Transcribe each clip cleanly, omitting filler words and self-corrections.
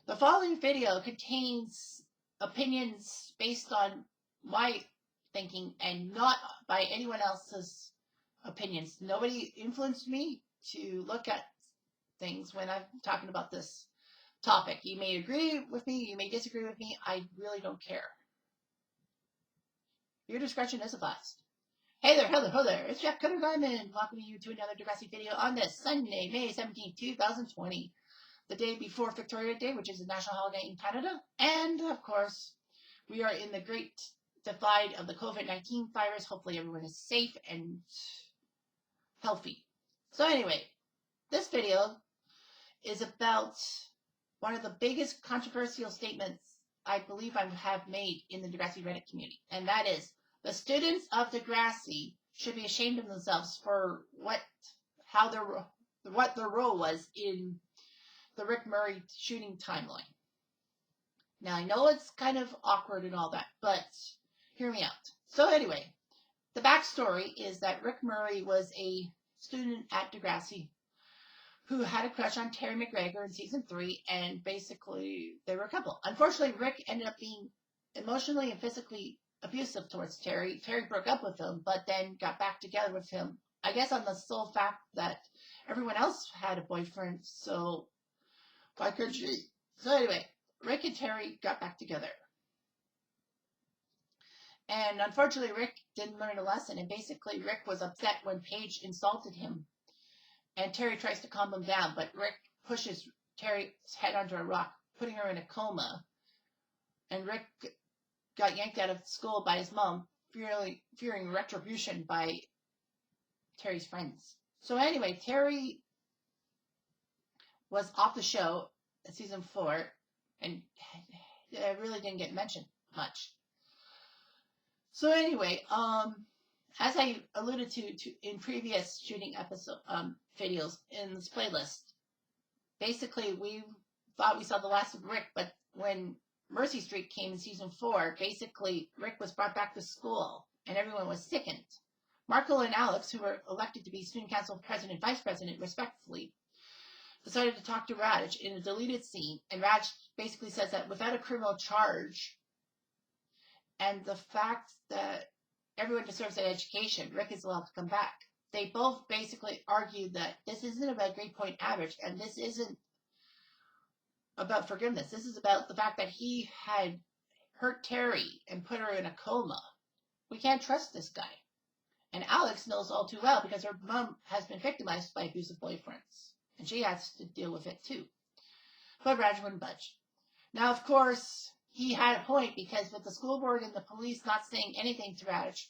The following video contains opinions based on my thinking and not by anyone else's opinions. Nobody influenced me to look at things when I'm talking about this topic. You may agree with me, you may disagree with me. I really don't care. Your discretion is advised. Hey there, hello there. It's Jeff Cutter Diamond welcoming you to another Degrassi video on this Sunday, May 17, 2020. The day before Victoria Day, which is a national holiday in Canada. And, of course, we are in the great divide of the COVID-19 virus. Hopefully everyone is safe and healthy. So anyway, this video is about one of the biggest controversial statements I believe I have made in the Degrassi Reddit community. And that is, the students of Degrassi should be ashamed of themselves for what their role was in the Rick Murray shooting timeline. Now, I know it's kind of awkward and all that, but hear me out. So anyway, the backstory is that Rick Murray was a student at Degrassi who had a crush on Terry McGregor in season 3, and basically they were a couple. Unfortunately, Rick ended up being emotionally and physically abusive towards Terry. Terry broke up with him, but then got back together with him, I guess on the sole fact that everyone else had a boyfriend, so why could she? So anyway, Rick and Terry got back together. And unfortunately, Rick didn't learn a lesson. And basically, Rick was upset when Paige insulted him. And Terry tries to calm him down. But Rick pushes Terry's head under a rock, putting her in a coma. And Rick got yanked out of school by his mom, fearing retribution by Terry's friends. So anyway, Terry was off the show in season 4, and it really didn't get mentioned much. So anyway, as I alluded to in previous shooting episode videos in this playlist, basically we thought we saw the last of Rick, but when Mercy Street came in season 4, basically Rick was brought back to school and everyone was sickened. Marco and Alex, who were elected to be student council president and vice president respectively, decided to talk to Raj in a deleted scene, and Raj basically says that without a criminal charge and the fact that everyone deserves an education, Rick is allowed to come back. They both basically argued that this isn't about grade point average, and this isn't about forgiveness. This is about the fact that he had hurt Terry and put her in a coma. We can't trust this guy. And Alex knows all too well because her mom has been victimized by abusive boyfriends. And she has to deal with it too. But Raj wouldn't budge. Now, of course, he had a point because with the school board and the police not saying anything to Raj,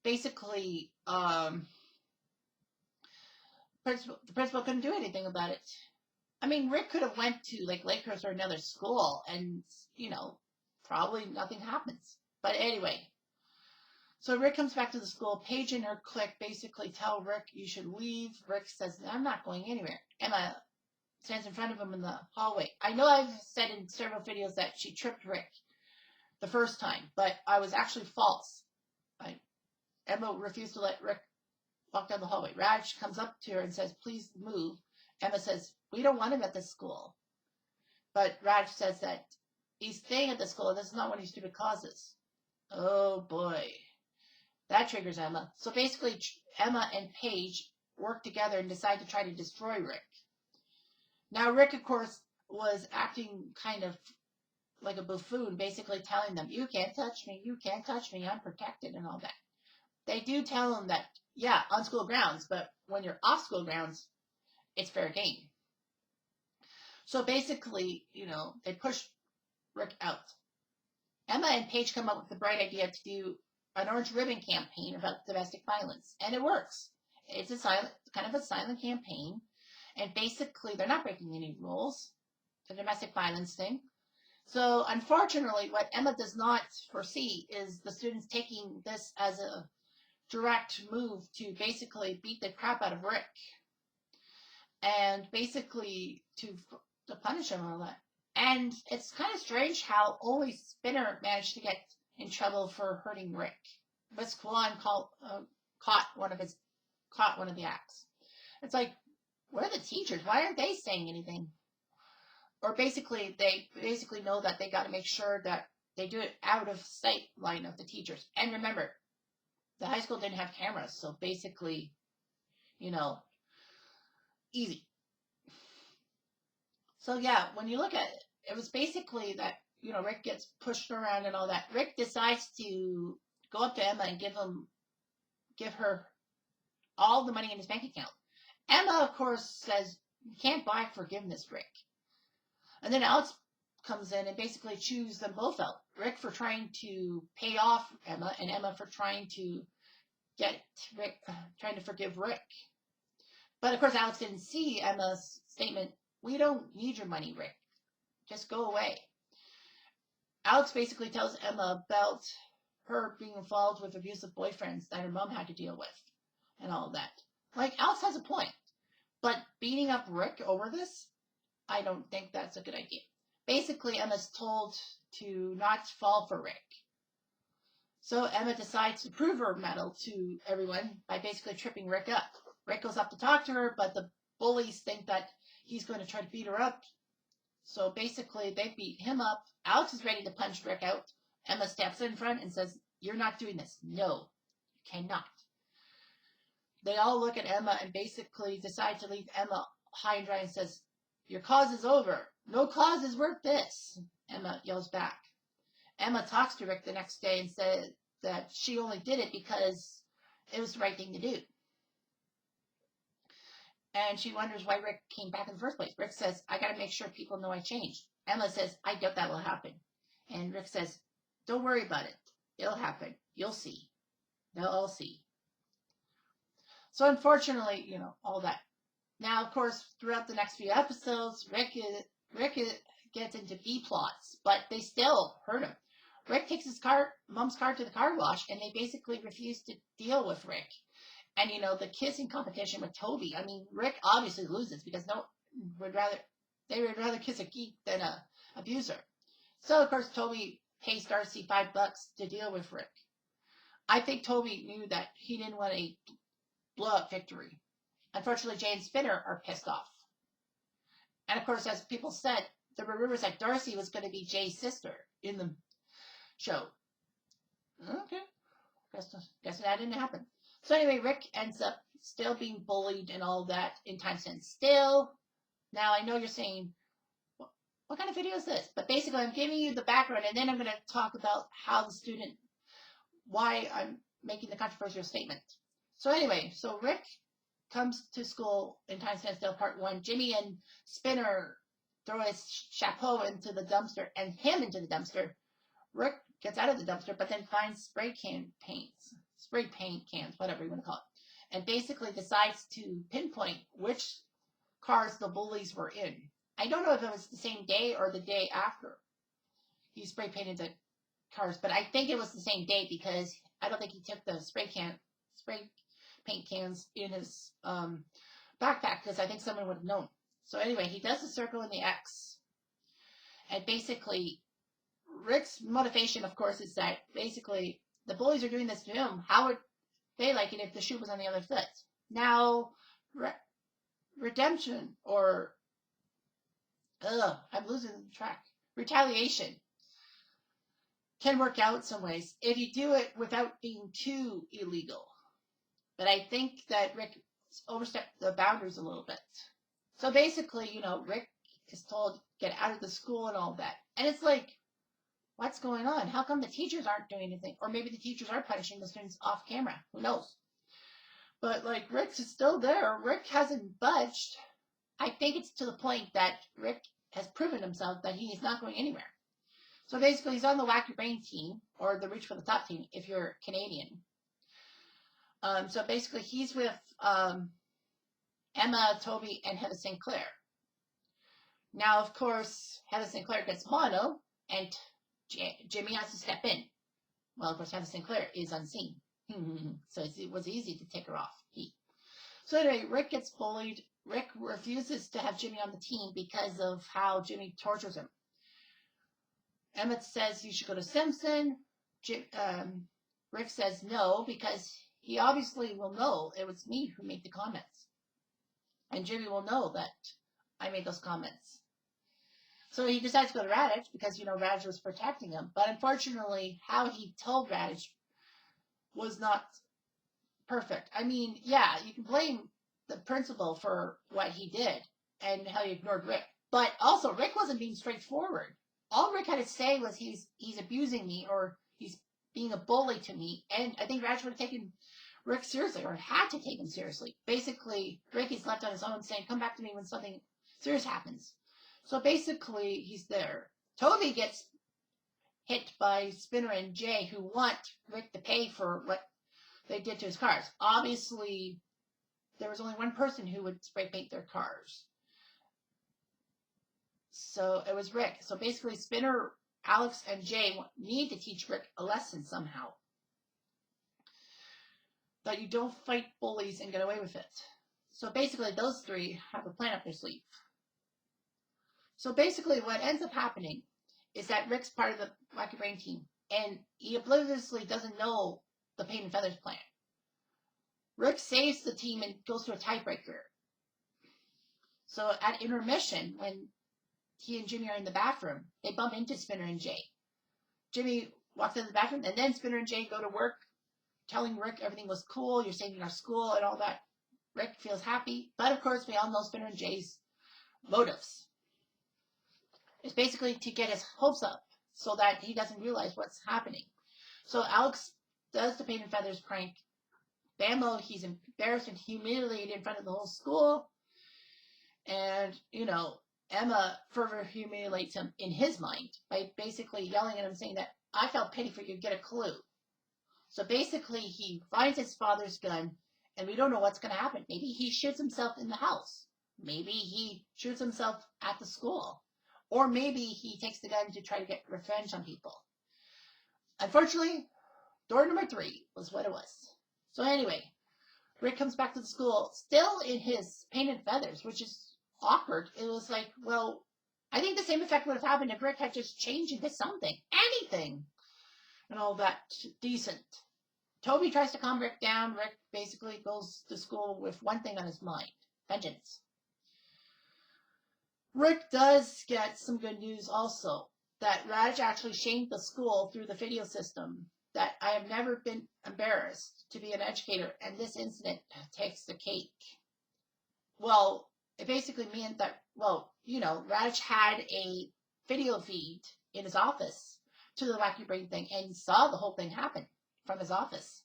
basically, the principal couldn't do anything about it. I mean, Rick could have went to like Lakehurst or another school and, probably nothing happens. But anyway, so Rick comes back to the school. Paige and her clique basically tell Rick, you should leave. Rick says, I'm not going anywhere. Emma stands in front of him in the hallway. I know I've said in several videos that she tripped Rick the first time, but I was actually false. Emma refused to let Rick walk down the hallway. Raj comes up to her and says, please move. Emma says, we don't want him at this school. But Raj says that he's staying at the school and this is not one of his stupid causes. Oh boy. That triggers Emma. So basically, Emma and Paige work together and decide to try to destroy Rick. Now, Rick, of course, was acting kind of like a buffoon, basically telling them, you can't touch me, I'm protected and all that. They do tell him that, yeah, on school grounds, but when you're off school grounds, it's fair game. So basically, they push Rick out. Emma and Paige come up with the bright idea to do an orange ribbon campaign about domestic violence, and it works. It's kind of a silent campaign, and basically they're not breaking any rules, the domestic violence thing. So unfortunately, what Emma does not foresee is the students taking this as a direct move to basically beat the crap out of Rick, and basically to punish him and all that. And it's kind of strange how only Spinner managed to get in trouble for hurting Rick. Miss Kwan caught one of the acts. It's like, where are the teachers? Why aren't they saying anything? or basically they basically know that they got to make sure that they do it out of sight line of the teachers. And remember, the high school didn't have cameras, so basically, you know, easy. So yeah, when you look at it, it was basically that, you know, Rick gets pushed around and all that. Rick decides to go up to Emma and give her all the money in his bank account. Emma, of course, says, you can't buy forgiveness, Rick. And then Alex comes in and basically chews them both out. Rick for trying to pay off Emma, and Emma for trying to trying to forgive Rick. But of course, Alex didn't see Emma's statement, we don't need your money, Rick. Just go away. Alex basically tells Emma about her being involved with abusive boyfriends that her mom had to deal with and all that. Like, Alex has a point. But beating up Rick over this, I don't think that's a good idea. Basically, Emma's told to not fall for Rick. So Emma decides to prove her mettle to everyone by basically tripping Rick up. Rick goes up to talk to her, but the bullies think that he's going to try to beat her up. So basically, they beat him up. Alex is ready to punch Rick out. Emma steps in front and says, you're not doing this. No, you cannot. They all look at Emma and basically decide to leave Emma high and dry and says, your cause is over. No cause is worth this. Emma yells back. Emma talks to Rick the next day and says that she only did it because it was the right thing to do. And she wonders why Rick came back in the first place. Rick says, I got to make sure people know I changed. Emma says, I doubt that will happen. And Rick says, don't worry about it. It'll happen. You'll see. They'll all see. So unfortunately, you know, all that. Now, of course, throughout the next few episodes, Rick gets into B plots, but they still hurt him. Rick takes his mom's car to the car wash, and they basically refuse to deal with Rick. And, you know, the kissing competition with Toby, I mean, Rick obviously loses because they would rather kiss a geek than a abuser. So, of course, Toby pays Darcy $5 to deal with Rick. I think Toby knew that he didn't want a blow-up victory. Unfortunately, Jay and Spinner are pissed off. And, of course, as people said, there were rumors that Darcy was going to be Jay's sister in the show. Okay. Guess that didn't happen. So anyway, Rick ends up still being bullied and all that in Time Stand Still. Now, I know you're saying, what kind of video is this? But basically, I'm giving you the background, and then I'm going to talk about why I'm making the controversial statement. So anyway, so Rick comes to school in Time Stand Still Part 1. Jimmy and Spinner throw his chapeau into the dumpster and him into the dumpster. Rick gets out of the dumpster, but then finds spray paint cans, whatever you want to call it, and basically decides to pinpoint which cars the bullies were in. I don't know if it was the same day or the day after he spray painted the cars, but I think it was the same day because I don't think he took the spray paint cans in his backpack because I think someone would have known. So anyway, he does the circle in the X, and basically Rick's motivation, of course, is that basically the bullies are doing this to him. How would they like it if the shoe was on the other foot? Now, redemption or I'm losing track. Retaliation can work out some ways if you do it without being too illegal. But I think that Rick overstepped the boundaries a little bit. So basically, you know, Rick is told get out of the school and all that. And it's like, what's going on? How come the teachers aren't doing anything? Or maybe the teachers are punishing the students off camera. Who knows? But, like, Rick is still there. Rick hasn't budged. I think it's to the point that Rick has proven himself that he is not going anywhere. So basically, he's on the Wack Your Brain team, or the Reach for the Top team, if you're Canadian. So basically, he's with Emma, Toby, and Heather St. Clair. Now, of course, Heather St. Clair gets mono, and Jimmy has to step in. Well, of course, Heather St. Clair is unseen. So it was easy to take her off. So anyway, Rick gets bullied. Rick refuses to have Jimmy on the team because of how Jimmy tortures him. Emmett says you should go to Simpson. Rick says no because he obviously will know it was me who made the comments. And Jimmy will know that I made those comments. So he decides to go to Raditch because, Raditch was protecting him. But unfortunately, how he told Raditch was not perfect. I mean, yeah, you can blame the principal for what he did and how he ignored Rick. But also, Rick wasn't being straightforward. All Rick had to say was he's abusing me or he's being a bully to me. And I think Raditch would have taken Rick seriously or had to take him seriously. Basically, Rick is left on his own saying, come back to me when something serious happens. So basically, he's there. Toby gets hit by Spinner and Jay, who want Rick to pay for what they did to his cars. Obviously, there was only one person who would spray paint their cars. So it was Rick. So basically, Spinner, Alex, and Jay need to teach Rick a lesson somehow. That you don't fight bullies and get away with it. So basically, those three have a plan up their sleeve. So basically, what ends up happening is that Rick's part of the Wacky Brain team, and he obliviously doesn't know the Paint and Feathers plan. Rick saves the team and goes to a tiebreaker. So at intermission, when he and Jimmy are in the bathroom, they bump into Spinner and Jay. Jimmy walks into the bathroom, and then Spinner and Jay go to work, telling Rick everything was cool, you're saving our school and all that. Rick feels happy, but of course we all know Spinner and Jay's motives. It's basically to get his hopes up so that he doesn't realize what's happening. So Alex does the Paint and Feathers prank. Bambo, he's embarrassed and humiliated in front of the whole school. And, Emma further humiliates him in his mind by basically yelling at him saying that, I felt pity for you, get a clue. So basically he finds his father's gun and we don't know what's going to happen. Maybe he shoots himself in the house. Maybe he shoots himself at the school. Or maybe he takes the gun to try to get revenge on people. Unfortunately, door number 3 was what it was. So anyway, Rick comes back to the school, still in his painted feathers, which is awkward. It was like, well, I think the same effect would have happened if Rick had just changed into something, anything, and all that decent. Toby tries to calm Rick down. Rick basically goes to school with one thing on his mind, vengeance. Rick does get some good news also, that Raj actually shamed the school through the video system, that I have never been embarrassed to be an educator, and this incident takes the cake. Well, it basically meant that, Raj had a video feed in his office to the Wacky Brain thing and saw the whole thing happen from his office.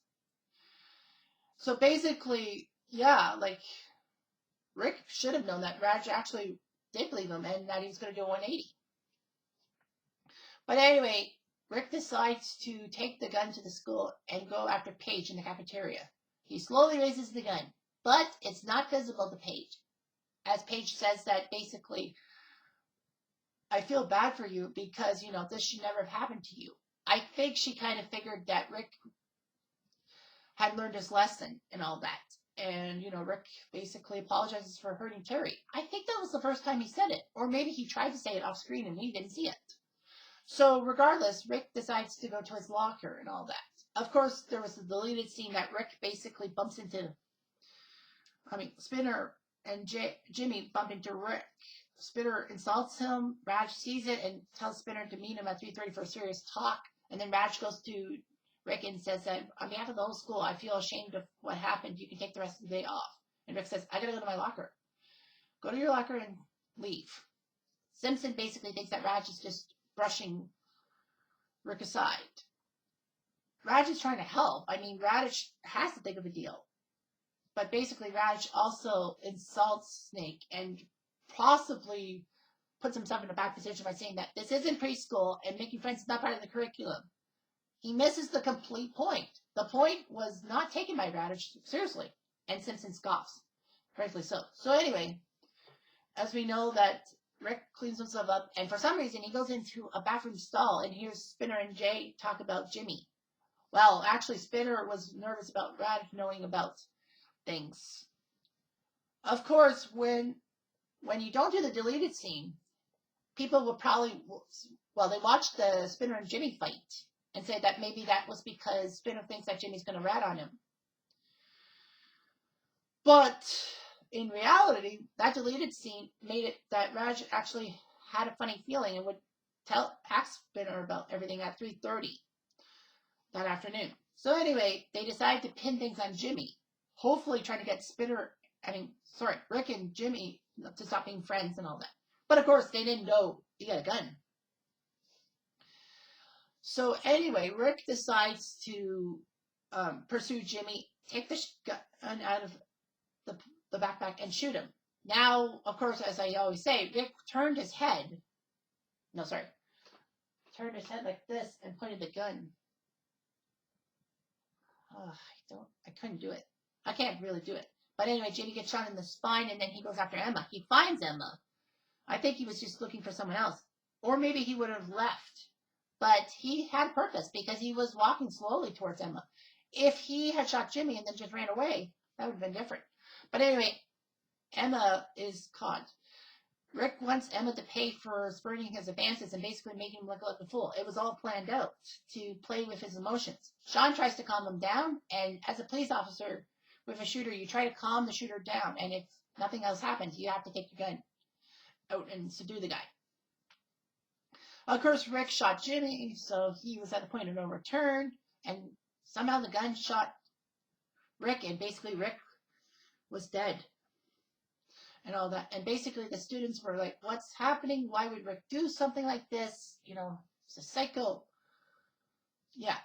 So basically, Rick should have known that Raj actually did believe him and that he was going to do a 180. But anyway, Rick decides to take the gun to the school and go after Paige in the cafeteria. He slowly raises the gun, but it's not visible to Paige. As Paige says that basically, I feel bad for you because, this should never have happened to you. I think she kind of figured that Rick had learned his lesson and all that. And, Rick basically apologizes for hurting Terry. I think that was the first time he said it. Or maybe he tried to say it off screen and we didn't see it. So regardless, Rick decides to go to his locker and all that. Of course, there was the deleted scene that Rick basically bumps into, Spinner and Jimmy bump into Rick. Spinner insults him. Raj sees it and tells Spinner to meet him at 3:30 for a serious talk. And then Raj goes to Rick and says that on behalf of the whole school, I feel ashamed of what happened. You can take the rest of the day off. And Rick says, I gotta go to my locker. Go to your locker and leave. Simpson basically thinks that Raj is just brushing Rick aside. Raj is trying to help. Raj has to think of a deal. But basically, Raj also insults Snake and possibly puts himself in a bad position by saying that this isn't preschool and making friends is not part of the curriculum. He misses the complete point. The point was not taken by Raj seriously. And Simpson scoffs. Rightfully so. So anyway, as we know that Rick cleans himself up, and for some reason he goes into a bathroom stall and hears Spinner and Jay talk about Jimmy. Well, actually, Spinner was nervous about Raj knowing about things. Of course, when you don't do the deleted scene, people will probably, they watch the Spinner and Jimmy fight and say that maybe that was because Spinner thinks that Jimmy's going to rat on him. But in reality, that deleted scene made it that Raj actually had a funny feeling and would ask Spinner about everything at 3:30 that afternoon. So anyway, they decided to pin things on Jimmy, hopefully trying to get Rick and Jimmy to stop being friends and all that. But of course, they didn't know he had a gun. So anyway, Rick decides to pursue Jimmy, take the gun out of the backpack and shoot him. Now, of course, as I always say, Rick turned his head like this and pointed the gun. I couldn't do it. I can't really do it. But anyway, Jimmy gets shot in the spine, and then he goes after Emma. He finds Emma. I think he was just looking for someone else. Or maybe he would have left. But he had purpose because he was walking slowly towards Emma. If he had shot Jimmy and then just ran away, that would have been different. But anyway, Emma is caught. Rick wants Emma to pay for spurning his advances and basically making him look like a fool. It was all planned out to play with his emotions. Sean tries to calm him down, and as a police officer with a shooter, you try to calm the shooter down, and if nothing else happens, you have to take your gun out and subdue the guy. Of course, Rick shot Jimmy, so he was at a point of no return, and somehow the gun shot Rick, and basically Rick was dead. And all that. And basically the students were like, what's happening? Why would Rick do something like this? You know, it's a psycho. Yeah.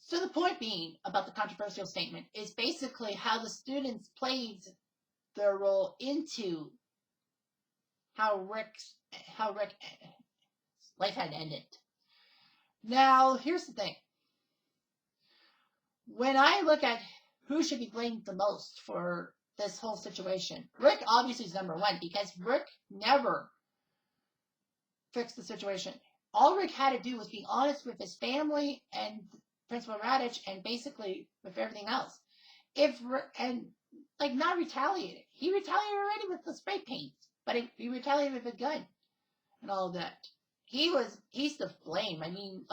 So the point being about the controversial statement is basically how the students played their role into how Rick's life had ended. Now, here's the thing. When I look at who should be blamed the most for this whole situation, Rick obviously is number one because Rick never fixed the situation. All Rick had to do was be honest with his family and Principal Radich and basically with everything else. Not retaliated. He retaliated already with the spray paint, but he retaliated with a gun and all of that. He's to blame. I mean,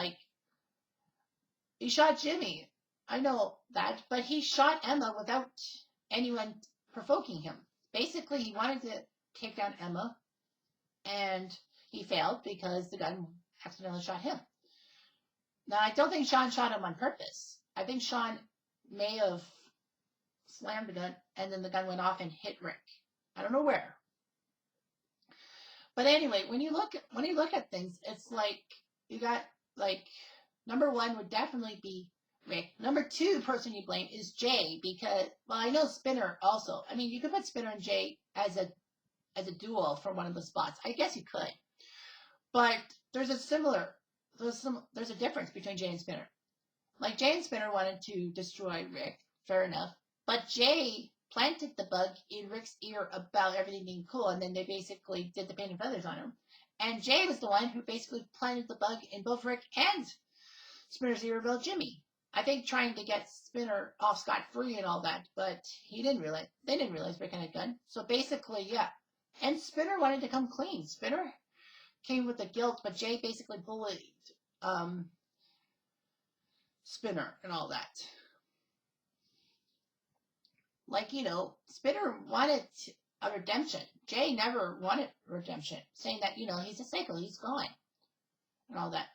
he shot Jimmy. I know that, but he shot Emma without anyone provoking him. Basically, he wanted to take down Emma, and he failed because the gun accidentally shot him. Now, I don't think Sean shot him on purpose. I think Sean may have slammed the gun, and then the gun went off and hit Rick. I don't know where. But anyway, when you look at things, it's like you got number one would definitely be Rick. Number two person you blame is Jay because, well, I know Spinner also. I mean, you could put Spinner and Jay as a duo for one of the spots. I guess you could. But there's a difference between Jay and Spinner. Like, Jay and Spinner wanted to destroy Rick. Fair enough. But Jay planted the bug in Rick's ear about everything being cool, and then they basically did the paint and feathers on him. And Jay was the one who basically planted the bug in both Rick and Spinner's ear about Jimmy. I think trying to get Spinner off scot-free and all that, but they didn't realize Rick had a gun. So basically, yeah. And Spinner wanted to come clean. Spinner came with the guilt, but Jay basically bullied Spinner and all that. Spinner wanted a redemption. Jay never wanted redemption, saying that, he's a psycho, he's gone, and all that.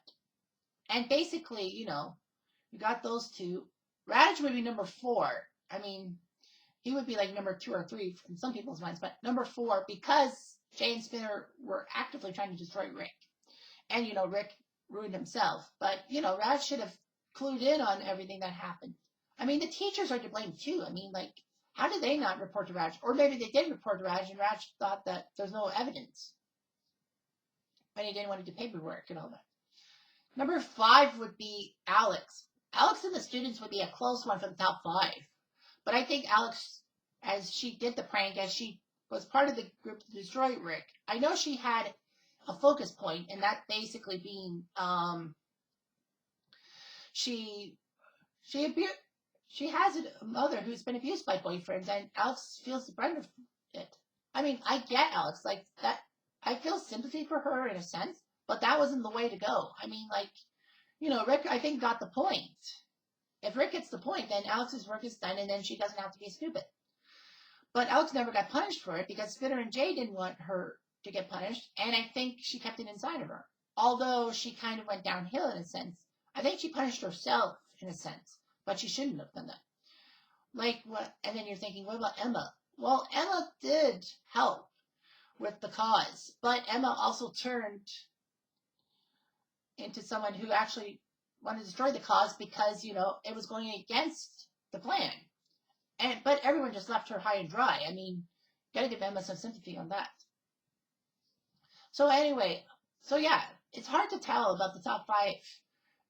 And basically, you got those two. Radich would be number 4. I mean, he would be like number 2 or 3 in some people's minds, but number 4 because Jay and Spinner were actively trying to destroy Rick. And, Rick ruined himself. But, Radich should have clued in on everything that happened. I mean, the teachers are to blame too. I mean, how did they not report to Radich? Or maybe they did report to Radich and Radich thought that there's no evidence. And he didn't want to do paperwork and all that. Number 5 would be Alex. Alex and the students would be a close one for the top 5. But I think Alex, as she did the prank, as she was part of the group to destroy Rick, I know she had a focus point, and that basically being she has a mother who's been abused by boyfriends, and Alex feels the brunt of it. I mean, I get Alex like that. I feel sympathy for her in a sense, but that wasn't the way to go. I mean, Rick, I think, got the point. If Rick gets the point, then Alex's work is done, and then she doesn't have to be stupid. But Alex never got punished for it because Spinner and Jay didn't want her to get punished, and I think she kept it inside of her. Although she kind of went downhill in a sense. I think she punished herself in a sense, but she shouldn't have done that. Like what? And then you're thinking, what about Emma? Well, Emma did help with the cause, but Emma also turned into someone who actually wanted to destroy the cause because it was going against the plan. But everyone just left her high and dry. I mean, gotta give Emma some sympathy on that. So anyway, so yeah, it's hard to tell about the top 5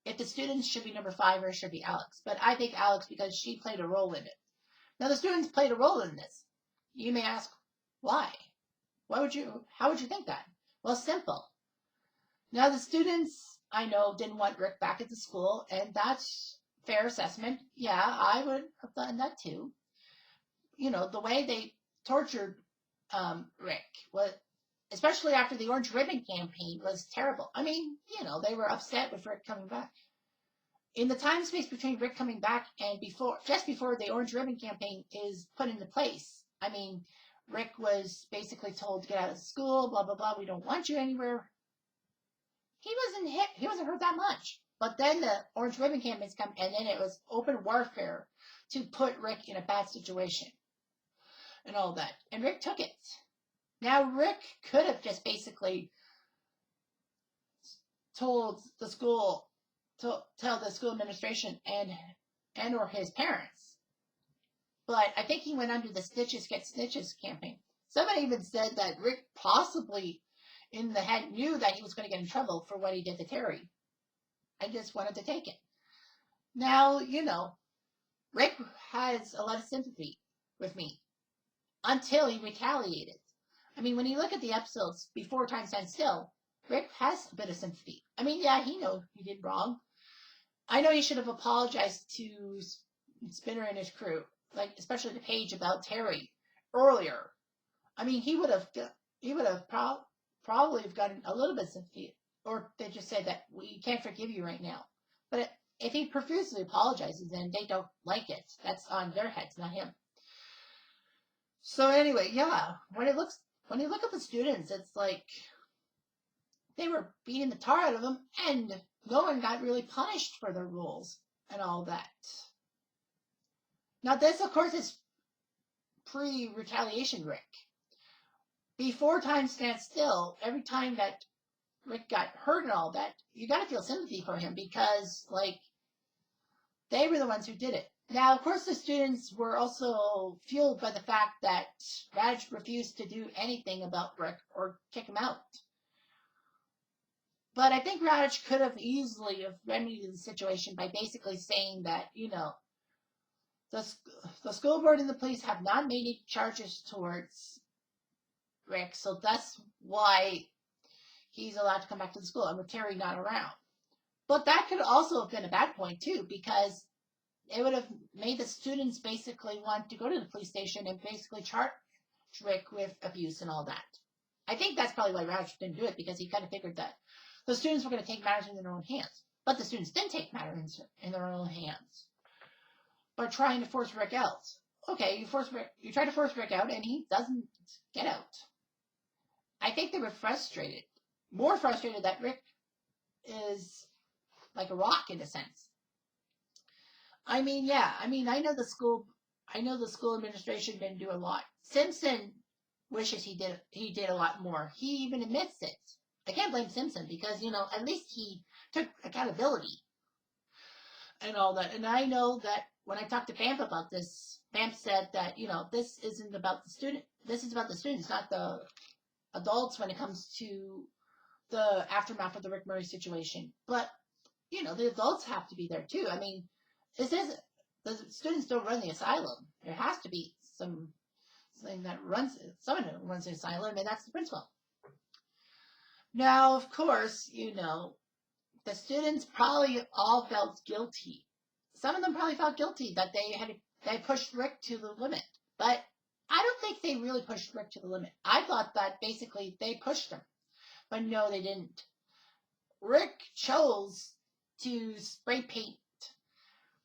if the students should be number 5 or it should be Alex. But I think Alex because she played a role in it. Now the students played a role in this. You may ask, why? How would you think that? Well, simple. Now the students, I know, didn't want Rick back at the school, and that's fair assessment. Yeah, I would have done that too. The way they tortured Rick was, especially after the Orange Ribbon campaign, was terrible. I mean, they were upset with Rick coming back. In the time space between Rick coming back and just before the Orange Ribbon campaign is put into place, I mean, Rick was basically told to get out of school, blah, blah, blah, we don't want you anywhere. He wasn't hurt that much. But then the Orange Ribbon campaigns come, and then it was open warfare to put Rick in a bad situation and all that. And Rick took it. Now, Rick could have just basically told the school, tell the school administration and or his parents. But I think he went under the Stitches Get Stitches campaign. Somebody even said that Rick possibly in the head knew that he was going to get in trouble for what he did to Terry. I just wanted to take it. Now, Rick has a lot of sympathy with me until he retaliated. I mean, when you look at the episodes before Time Stands Still, Rick has a bit of sympathy. I mean, yeah, he knows he did wrong. I know he should have apologized to Spinner and his crew, like especially to Paige about Terry earlier. I mean, he would have probably have gotten a little bit of sympathy, or they just say that we can't forgive you right now. But if he profusely apologizes, then they don't like it. That's on their heads, not him. So anyway, yeah, when you look at the students, it's like they were beating the tar out of them, and no one got really punished for their rules and all that. Now this, of course, is pre-retaliation Rick. Before Time Stands Still, every time that Rick got hurt and all that, you got to feel sympathy for him because, like, they were the ones who did it. Now, of course, the students were also fueled by the fact that Raj refused to do anything about Rick or kick him out. But I think Raj could have easily have remedied the situation by basically saying that, the school board and the police have not made any charges towards Rick, so that's why he's allowed to come back to the school, and with Terry not around. But that could also have been a bad point, too, because it would have made the students basically want to go to the police station and basically charge Rick with abuse and all that. I think that's probably why Raj didn't do it, because he kind of figured that the students were going to take matters in their own hands. But the students didn't take matters in their own hands by trying to force Rick out. Okay, you try to force Rick out, and he doesn't get out. I think they were frustrated. More frustrated that Rick is like a rock in a sense. I mean, yeah. I mean, I know the school administration didn't do a lot. Simpson wishes he did a lot more. He even admits it. I can't blame Simpson because, at least he took accountability and all that. And I know that when I talked to Bamp about this, Bamp said that, this isn't about the student. This is about the students, not the adults when it comes to the aftermath of the Rick Murray situation. But, the adults have to be there too. I mean, the students don't run the asylum. There has to be someone who runs the asylum, and that's the principal. Now, of course, the students probably all felt guilty. Some of them probably felt guilty that they pushed Rick to the limit. But I don't think they really pushed Rick to the limit. I thought that basically they pushed him. But no, they didn't. Rick chose to spray paint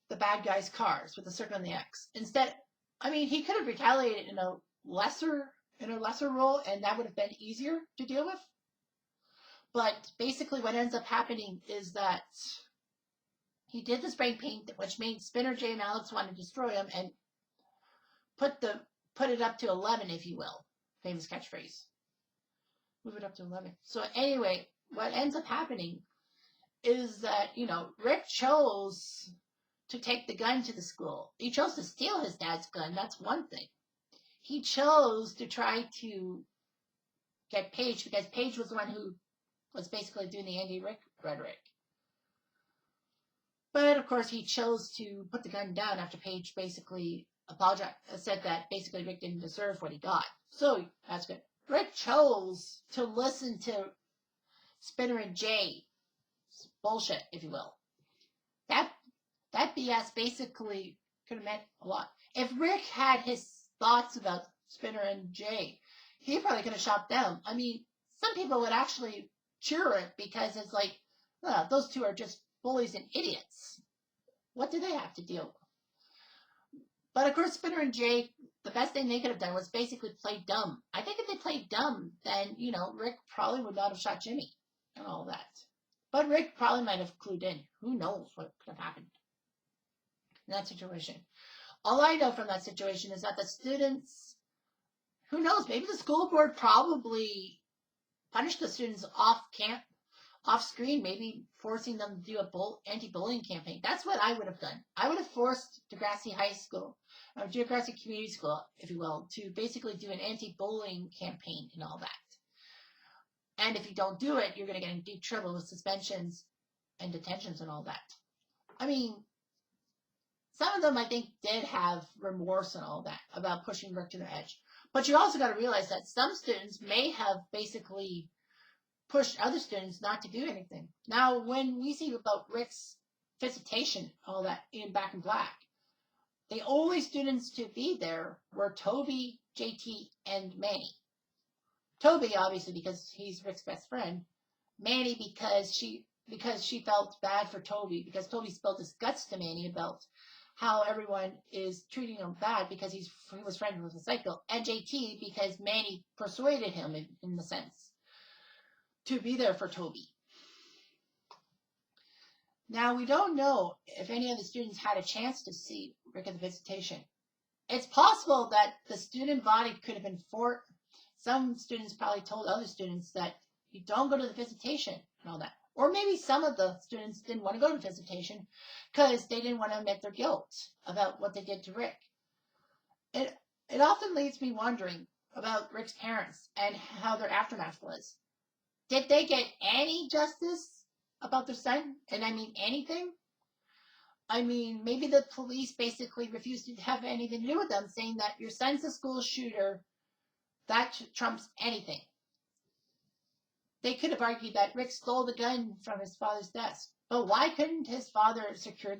the bad guys' cars with a circle on the X. Instead, I mean, he could have retaliated in a lesser in a lesser role, and that would have been easier to deal with. But basically what ends up happening is that he did the spray paint, which made Spinner, Jay, and Alex want to destroy him and put it up to 11, if you will. Famous catchphrase. Move it up to 11. So anyway, what ends up happening is that, Rick chose to take the gun to the school. He chose to steal his dad's gun. That's one thing. He chose to try to get Paige because Paige was the one who was basically doing the anti-Rick rhetoric. But of course, he chose to put the gun down after Paige basically apologized, said that basically Rick didn't deserve what he got. So that's good. Rick chose to listen to Spinner and Jay bullshit, if you will. That BS basically could have meant a lot. If Rick had his thoughts about Spinner and Jay, he probably could have shot them. I mean, some people would actually cheer it because it's like, those two are just bullies and idiots. What do they have to deal with? But of course, Spinner and Jay, the best thing they could have done was basically play dumb. I think if they played dumb, then, Rick probably would not have shot Jimmy and all that. But Rick probably might have clued in. Who knows what could have happened in that situation. All I know from that situation is that the students, who knows, maybe the school board probably punished the students off screen, maybe forcing them to do a anti-bullying campaign. That's what I would have done. I would have forced Degrassi High School, or Degrassi Community School, if you will, to basically do an anti-bullying campaign and all that. And if you don't do it, you're going to get in deep trouble with suspensions and detentions and all that. I mean, some of them, I think, did have remorse and all that about pushing Rick to the edge. But you also got to realize that some students may have basically pushed other students not to do anything. Now, when we see about Rick's visitation, all that in Back in Black, the only students to be there were Toby, JT, and Manny. Toby, obviously, because he's Rick's best friend. Manny, because she felt bad for Toby, because Toby spilled his guts to Manny about how everyone is treating him bad because he was friends with a psycho. And JT, because Manny persuaded him, in the sense, to be there for Toby. Now, we don't know if any of the students had a chance to see Rick at the visitation. It's possible that the student body could have been some students probably told other students that you don't go to the visitation and all that. Or maybe some of the students didn't want to go to the visitation because they didn't want to admit their guilt about what they did to Rick. It often leaves me wondering about Rick's parents and how their aftermath was. Did they get any justice about their son? And I mean anything? I mean, maybe the police basically refused to have anything to do with them, saying that your son's a school shooter. That trumps anything. They could have argued that Rick stole the gun from his father's desk. But why couldn't his father secure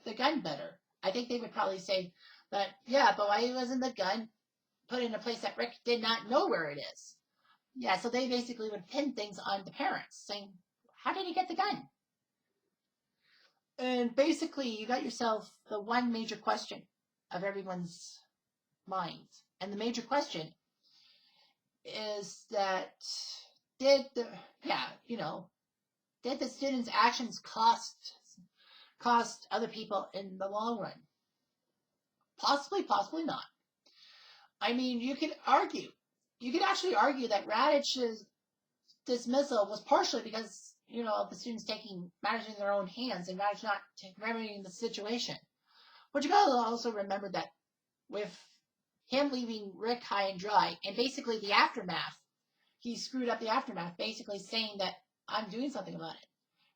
the gun better? I think they would probably say that, yeah, but why wasn't the gun put in a place that Rick did not know where it is? Yeah, so they basically would pin things on the parents, saying, how did he get the gun? And basically, you got yourself the one major question of everyone's minds. And the major question is that did the students' actions cost other people in the long run? Possibly, possibly not. I mean, you could actually argue that Radich's dismissal was partially because, of the students taking matters in their own hands and Radich not remedying the situation. But you gotta also remember that with him leaving Rick high and dry, and basically the aftermath, he screwed up the aftermath, basically saying that I'm doing something about it.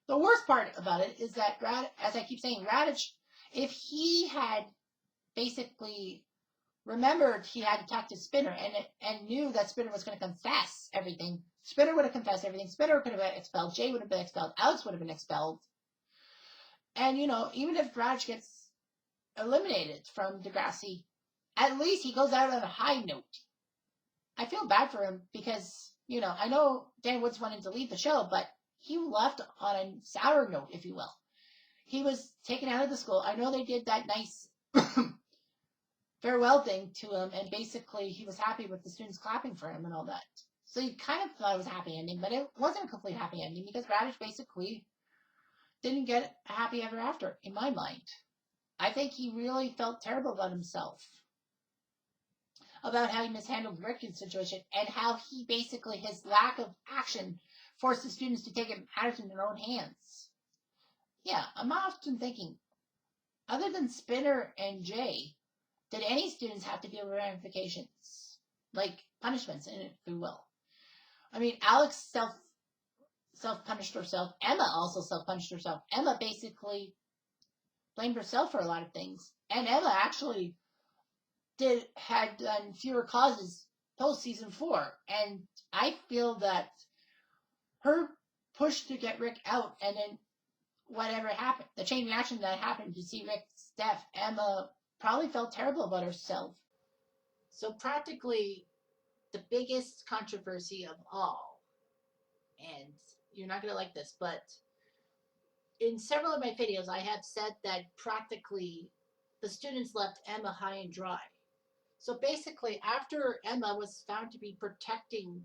The worst part about it is that, as I keep saying, Radich, if he had basically remembered he had to talk to Spinner and knew that Spinner was going to confess everything, Spinner would have confessed everything. Spinner could have been expelled. Jay would have been expelled. Alex would have been expelled. And, even if Radich gets eliminated from Degrassi, at least he goes out on a high note. I feel bad for him because, I know Dan Woods wanted to leave the show, but he left on a sour note, if you will. He was taken out of the school. I know they did that nice farewell thing to him, and basically he was happy with the students clapping for him and all that. So you kind of thought it was a happy ending, but it wasn't a complete happy ending because Radish basically didn't get a happy ever after, in my mind. I think he really felt terrible about himself, about how he mishandled Rick's situation, and how he basically, his lack of action forced the students to take matters in their own hands. Yeah, I'm often thinking, other than Spinner and Jay, did any students have to deal with ramifications, like punishments, if you will? I mean, Alex self punished herself. Emma also self punished herself. Emma basically blamed herself for a lot of things, and Emma actually had done fewer causes post season 4, and I feel that her push to get Rick out, and then whatever happened, the chain reaction that happened to see Rick's death, Emma probably felt terrible about herself. So practically the biggest controversy of all, and you're not going to like this, but in several of my videos, I have said that practically the students left Emma high and dry. So basically, after Emma was found to be protecting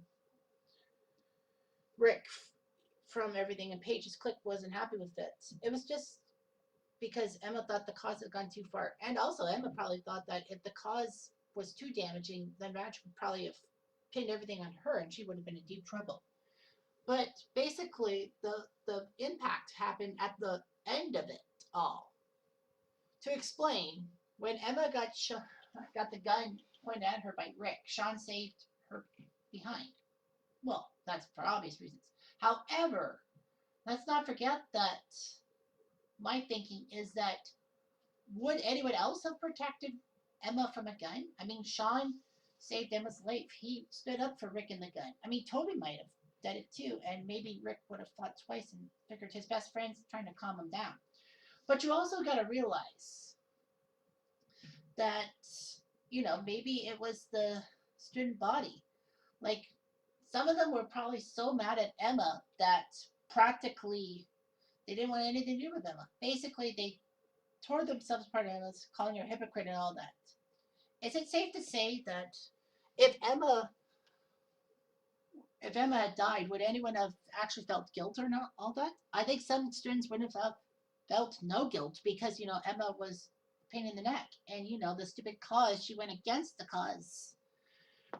Rick from everything, and Paige's clique wasn't happy with it, it was just because Emma thought the cause had gone too far. And also, Emma probably thought that if the cause was too damaging, then Raj would probably have pinned everything on her and she would have been in deep trouble. But basically, the impact happened at the end of it all. To explain, when Emma got the gun pointed at her by Rick, Sean saved her behind. Well, that's for obvious reasons. However, let's not forget that my thinking is that would anyone else have protected Emma from a gun? I mean, Sean saved Emma's life. He stood up for Rick and the gun. I mean, Toby might have done it too, and maybe Rick would have thought twice and figured his best friend's trying to calm him down. But you also got to realize that, maybe it was the student body. Like, some of them were probably so mad at Emma that practically they didn't want anything to do with Emma. Basically, they tore themselves apart and was calling her a hypocrite and all that. Is it safe to say that if Emma had died, would anyone have actually felt guilt or not? All that? I think some students wouldn't have felt no guilt because Emma was a pain in the neck, and the stupid cause, she went against the cause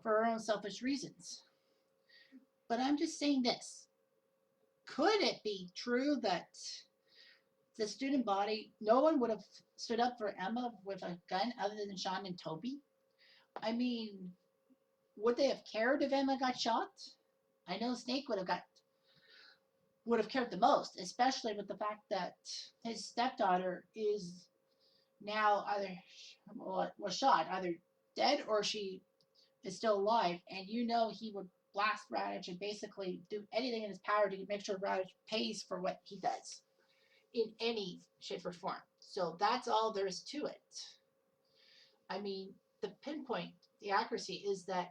for her own selfish reasons. But I'm just saying this: could it be true that the student body, no one would have stood up for Emma with a gun other than Sean and Toby? I mean, would they have cared if Emma got shot? I know Snake would have cared the most, especially with the fact that his stepdaughter is now was shot, either dead or she is still alive, and he would blast Radish and basically do anything in his power to make sure Radish pays for what he does in any shape or form. So that's all there is to it. I mean, the pinpoint, the accuracy is that,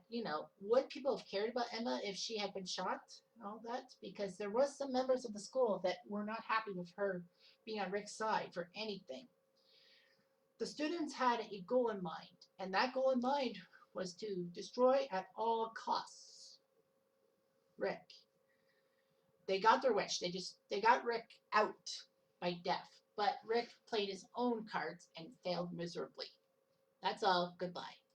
would people have cared about Emma if she had been shot? All that? Because there was some members of the school that were not happy with her being on Rick's side for anything. The students had a goal in mind, and that goal in mind was to destroy at all costs Rick. They got their wish. They got Rick out by death. But Rick played his own cards and failed miserably. That's all. Goodbye.